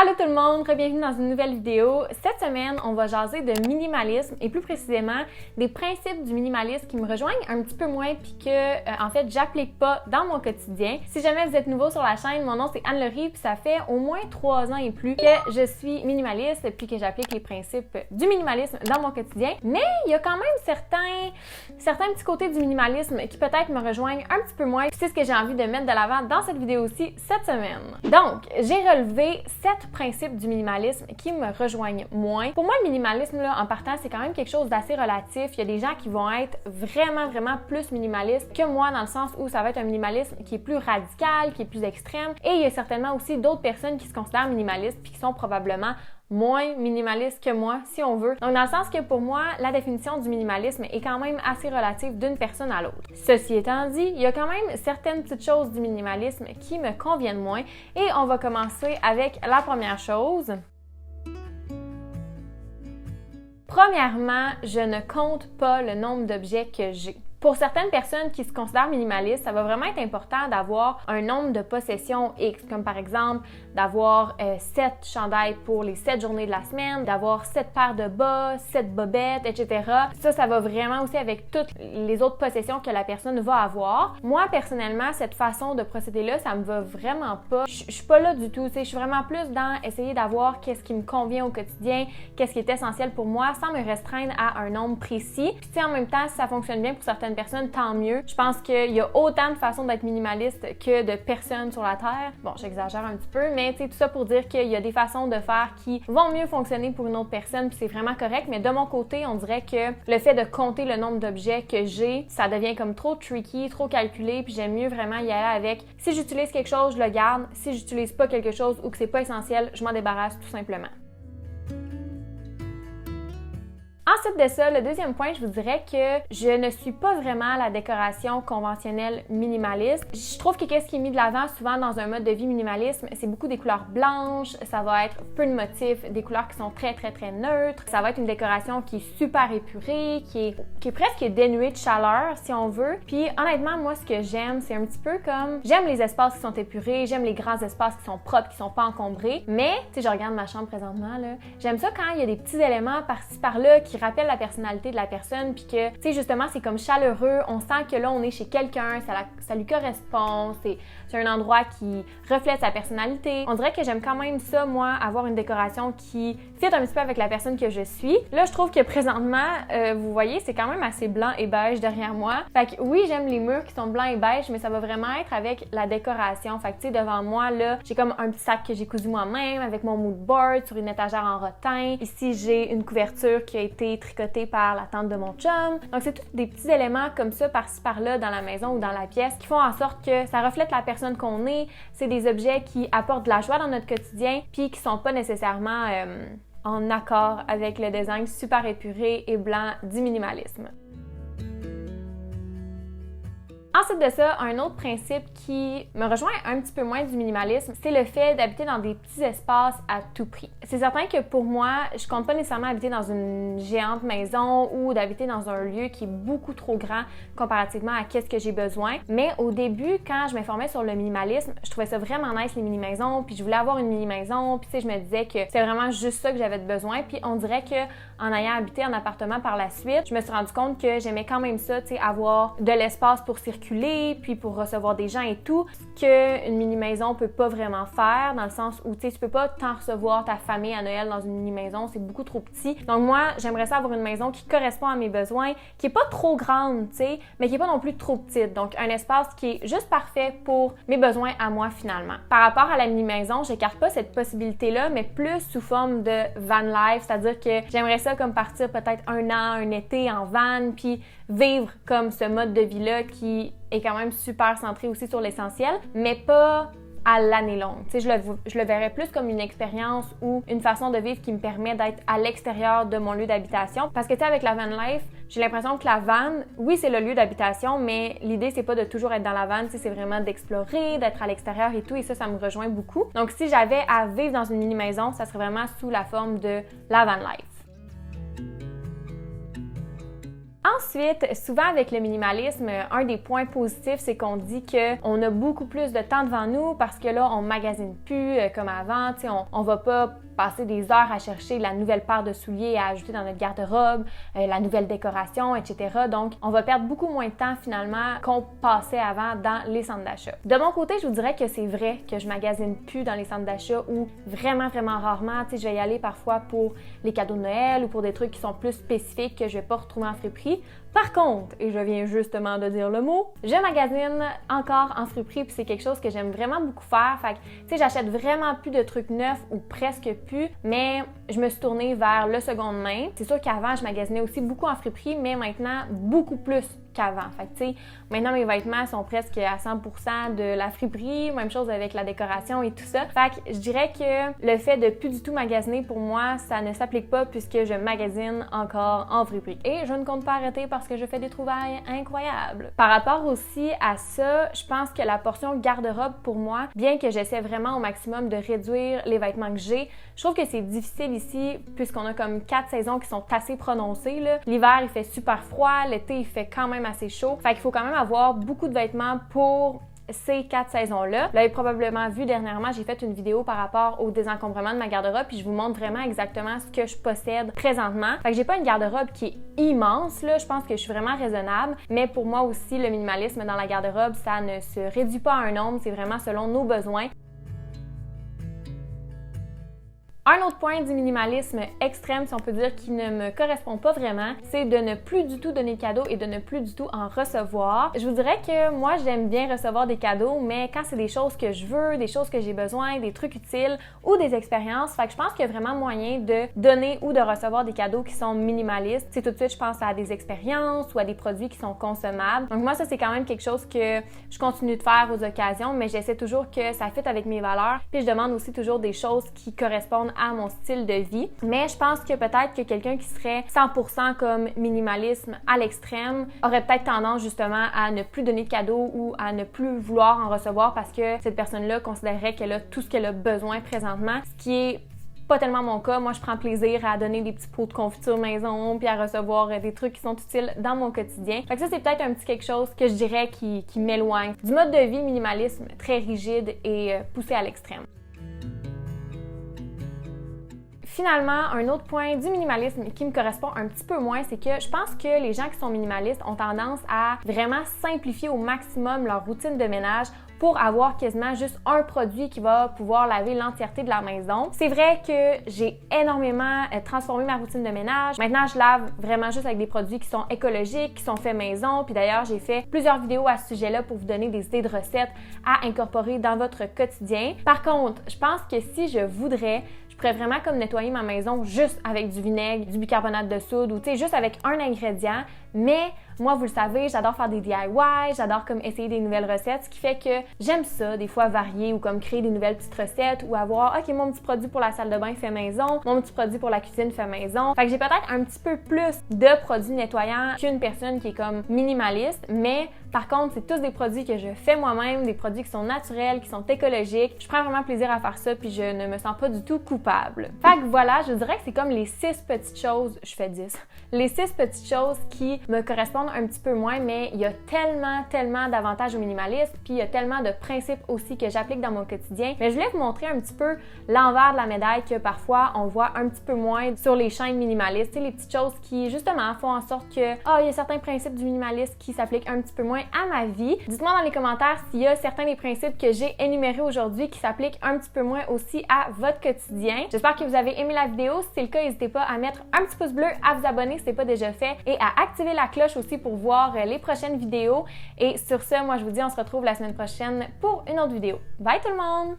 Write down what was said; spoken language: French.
Allô tout le monde, bienvenue dans une nouvelle vidéo. Cette semaine, on va jaser de minimalisme et plus précisément des principes du minimalisme qui me rejoignent un petit peu moins puis que en fait, j'applique pas dans mon quotidien. Si jamais vous êtes nouveau sur la chaîne, mon nom c'est Anne-Laurie puis ça fait au moins 3 ans et plus que je suis minimaliste puis que j'applique les principes du minimalisme dans mon quotidien. Mais il y a quand même certains petits côtés du minimalisme qui peut-être me rejoignent un petit peu moins. C'est ce que j'ai envie de mettre de l'avant dans cette vidéo aussi cette semaine. Donc, j'ai relevé 7 principes du minimalisme qui me rejoignent moins. Pour moi, le minimalisme, là, en partant, c'est quand même quelque chose d'assez relatif. Il y a des gens qui vont être vraiment plus minimalistes que moi, dans le sens où ça va être un minimalisme qui est plus radical, qui est plus extrême. Et il y a certainement aussi d'autres personnes qui se considèrent minimalistes puis qui sont probablement moins minimaliste que moi, si on veut. Donc, dans le sens que pour moi, la définition du minimalisme est quand même assez relative d'une personne à l'autre. Ceci étant dit, il y a quand même certaines petites choses du minimalisme qui me conviennent moins et on va commencer avec la première chose. Premièrement, je ne compte pas le nombre d'objets que j'ai. Pour certaines personnes qui se considèrent minimalistes, ça va vraiment être important d'avoir un nombre de possessions X, comme par exemple d'avoir 7 chandails pour les 7 journées de la semaine, d'avoir 7 paires de bas, 7 bobettes, etc. Ça va vraiment aussi avec toutes les autres possessions que la personne va avoir. Moi, personnellement, cette façon de procéder-là, ça me va vraiment pas. Je suis pas là du tout, tu sais, je suis vraiment plus dans essayer d'avoir qu'est-ce qui me convient au quotidien, qu'est-ce qui est essentiel pour moi, sans me restreindre à un nombre précis. Puis, tu sais, en même temps, si ça fonctionne bien pour certaines personnes, tant mieux. Je pense qu'il y a autant de façons d'être minimaliste que de personnes sur la Terre. Bon, j'exagère un petit peu, mais tu sais, tout ça pour dire qu'il y a des façons de faire qui vont mieux fonctionner pour une autre personne, puis c'est vraiment correct. Mais de mon côté, on dirait que le fait de compter le nombre d'objets que j'ai, ça devient comme trop tricky, trop calculé, puis j'aime mieux vraiment y aller avec si j'utilise quelque chose, je le garde. Si j'utilise pas quelque chose ou que c'est pas essentiel, je m'en débarrasse tout simplement. Ensuite de ça, le deuxième point, je vous dirais que je ne suis pas vraiment la décoration conventionnelle minimaliste. Je trouve que qu'est-ce qui est mis de l'avant souvent dans un mode de vie minimalisme, c'est beaucoup des couleurs blanches, ça va être peu de motifs, des couleurs qui sont très neutres. Ça va être une décoration qui est super épurée, qui est presque dénuée de chaleur si on veut. Puis honnêtement, moi ce que j'aime, c'est un petit peu comme j'aime les espaces qui sont épurés, j'aime les grands espaces qui sont propres, qui sont pas encombrés. Mais tu sais, je regarde ma chambre présentement là, j'aime ça quand il y a des petits éléments par-ci par-là qui rappelle la personnalité de la personne, puis que, tu sais, justement, c'est comme chaleureux, on sent que là, on est chez quelqu'un, ça lui correspond, c'est un endroit qui reflète sa personnalité. On dirait que j'aime quand même ça, moi, avoir une décoration qui fit un petit peu avec la personne que je suis. Là, je trouve que présentement, vous voyez, c'est quand même assez blanc et beige derrière moi. Fait que oui, j'aime les murs qui sont blancs et beige, mais ça va vraiment être avec la décoration. Fait que, tu sais, devant moi, là, j'ai comme un petit sac que j'ai cousu moi-même avec mon mood board sur une étagère en rotin. Ici, j'ai une couverture qui a été tricotée par la tante de mon chum. Donc, c'est tous des petits éléments comme ça, par-ci, par-là, dans la maison ou dans la pièce, qui font en sorte que ça reflète la personne qu'on est. C'est des objets qui apportent de la joie dans notre quotidien, puis qui sont pas nécessairement en accord avec le design super épuré et blanc du minimalisme. Ensuite de ça, un autre principe qui me rejoint un petit peu moins du minimalisme, c'est le fait d'habiter dans des petits espaces à tout prix. C'est certain que pour moi, je compte pas nécessairement habiter dans une géante maison ou d'habiter dans un lieu qui est beaucoup trop grand comparativement à qu'est-ce que j'ai besoin. Mais au début, quand je m'informais sur le minimalisme, je trouvais ça vraiment nice les mini-maisons, puis je voulais avoir une mini-maison, puis tu sais, je me disais que c'est vraiment juste ça que j'avais besoin. Puis on dirait que en ayant habité en appartement par la suite, je me suis rendu compte que j'aimais quand même ça, tu sais, avoir de l'espace pour circuler, puis pour recevoir des gens et tout, ce qu'une mini-maison peut pas vraiment faire, dans le sens où, tu sais, tu peux pas tant recevoir ta famille à Noël dans une mini-maison, c'est beaucoup trop petit. Donc moi, j'aimerais ça avoir une maison qui correspond à mes besoins, qui est pas trop grande, tu sais, mais qui est pas non plus trop petite. Donc un espace qui est juste parfait pour mes besoins à moi finalement. Par rapport à la mini-maison, j'écarte pas cette possibilité-là, mais plus sous forme de van life, c'est-à-dire que j'aimerais ça comme partir peut-être un an, un été en van, puis vivre comme ce mode de vie-là qui est quand même super centré aussi sur l'essentiel, mais pas à l'année longue. Tu sais, je le verrais plus comme une expérience ou une façon de vivre qui me permet d'être à l'extérieur de mon lieu d'habitation. Parce que tu sais, avec la van life, j'ai l'impression que la van, oui, c'est le lieu d'habitation, mais l'idée, c'est pas de toujours être dans la van, tu sais, c'est vraiment d'explorer, d'être à l'extérieur et tout, et ça me rejoint beaucoup. Donc, si j'avais à vivre dans une mini-maison, ça serait vraiment sous la forme de la van life. Ensuite, souvent avec le minimalisme, un des points positifs, c'est qu'on dit qu'on a beaucoup plus de temps devant nous parce que là, on magasine plus comme avant, tu sais, on va pas passer des heures à chercher la nouvelle paire de souliers à ajouter dans notre garde-robe, la nouvelle décoration, etc. Donc, on va perdre beaucoup moins de temps finalement qu'on passait avant dans les centres d'achat. De mon côté, je vous dirais que c'est vrai que je magasine plus dans les centres d'achat ou vraiment, vraiment rarement. Tu sais, je vais y aller parfois pour les cadeaux de Noël ou pour des trucs qui sont plus spécifiques que je vais pas retrouver en friperie. Par contre, et je viens justement de dire le mot, je magasine encore en friperie puis c'est quelque chose que j'aime vraiment beaucoup faire. Fait que, tu sais, j'achète vraiment plus de trucs neufs ou presque plus, mais je me suis tournée vers le seconde main. C'est sûr qu'avant, je magasinais aussi beaucoup en friperie, mais maintenant, beaucoup plus qu'avant. Fait que, tu sais, maintenant, mes vêtements sont presque à 100% de la friperie, même chose avec la décoration et tout ça. Fait que je dirais que le fait de plus du tout magasiner, pour moi, ça ne s'applique pas puisque je magasine encore en friperie. Et je ne compte pas arrêter parce que je fais des trouvailles incroyables. Par rapport aussi à ça, je pense que la portion garde-robe pour moi, bien que j'essaie vraiment au maximum de réduire les vêtements que j'ai, je trouve que c'est difficile ici puisqu'on a comme 4 saisons qui sont assez prononcées, là. L'hiver, il fait super froid, l'été, il fait quand même assez chaud. Fait qu'il faut quand même avoir beaucoup de vêtements pour ces 4 saisons-là. Vous l'avez probablement vu dernièrement, j'ai fait une vidéo par rapport au désencombrement de ma garde-robe puis je vous montre vraiment exactement ce que je possède présentement. Fait que j'ai pas une garde-robe qui est immense, là. Je pense que je suis vraiment raisonnable, mais pour moi aussi, le minimalisme dans la garde-robe, ça ne se réduit pas à un nombre, c'est vraiment selon nos besoins. Un autre point du minimalisme extrême, si on peut dire, qui ne me correspond pas vraiment, c'est de ne plus du tout donner de cadeaux et de ne plus du tout en recevoir. Je vous dirais que moi, j'aime bien recevoir des cadeaux, mais quand c'est des choses que je veux, des choses que j'ai besoin, des trucs utiles ou des expériences, fait que je pense qu'il y a vraiment moyen de donner ou de recevoir des cadeaux qui sont minimalistes. C'est tout de suite, je pense à des expériences ou à des produits qui sont consommables. Donc moi, ça, c'est quand même quelque chose que je continue de faire aux occasions, mais j'essaie toujours que ça fitte avec mes valeurs. Puis je demande aussi toujours des choses qui correspondent à mon style de vie. Mais je pense que peut-être que quelqu'un qui serait 100% comme minimalisme à l'extrême aurait peut-être tendance justement à ne plus donner de cadeaux ou à ne plus vouloir en recevoir parce que cette personne-là considérerait qu'elle a tout ce qu'elle a besoin présentement, ce qui est pas tellement mon cas. Moi, je prends plaisir à donner des petits pots de confiture maison puis à recevoir des trucs qui sont utiles dans mon quotidien. Fait que ça, c'est peut-être un petit quelque chose que je dirais qui m'éloigne du mode de vie minimalisme très rigide et poussé à l'extrême. Finalement, un autre point du minimalisme qui me correspond un petit peu moins, c'est que je pense que les gens qui sont minimalistes ont tendance à vraiment simplifier au maximum leur routine de ménage pour avoir quasiment juste un produit qui va pouvoir laver l'entièreté de la maison. C'est vrai que j'ai énormément transformé ma routine de ménage. Maintenant, je lave vraiment juste avec des produits qui sont écologiques, qui sont faits maison. Puis d'ailleurs, j'ai fait plusieurs vidéos à ce sujet-là pour vous donner des idées de recettes à incorporer dans votre quotidien. Par contre, je pense que si je voudrais, je pourrais vraiment comme nettoyer ma maison juste avec du vinaigre, du bicarbonate de soude ou tu sais, juste avec un ingrédient. Mais moi, vous le savez, j'adore faire des DIY, j'adore comme essayer des nouvelles recettes, ce qui fait que j'aime ça, des fois varier ou comme créer des nouvelles petites recettes ou avoir, OK, mon petit produit pour la salle de bain fait maison, mon petit produit pour la cuisine fait maison. Fait que j'ai peut-être un petit peu plus de produits nettoyants qu'une personne qui est comme minimaliste, mais par contre, c'est tous des produits que je fais moi-même, des produits qui sont naturels, qui sont écologiques. Je prends vraiment plaisir à faire ça puis je ne me sens pas du tout coupable. Fait que voilà, je dirais que c'est comme les 6 petites choses, je fais 10, les 6 petites choses qui me correspondent un petit peu moins, mais il y a tellement d'avantages au minimalisme, puis il y a tellement de principes aussi que j'applique dans mon quotidien. Mais je voulais vous montrer un petit peu l'envers de la médaille que parfois on voit un petit peu moins sur les chaînes minimalistes, tu sais, les petites choses qui justement font en sorte que il y a certains principes du minimalisme qui s'appliquent un petit peu moins à ma vie. Dites-moi dans les commentaires s'il y a certains des principes que j'ai énumérés aujourd'hui qui s'appliquent un petit peu moins aussi à votre quotidien. J'espère que vous avez aimé la vidéo. Si c'est le cas, n'hésitez pas à mettre un petit pouce bleu, à vous abonner si ce n'est pas déjà fait et à activer la cloche aussi pour voir les prochaines vidéos. Et sur ce, moi je vous dis on se retrouve la semaine prochaine pour une autre vidéo. Bye tout le monde!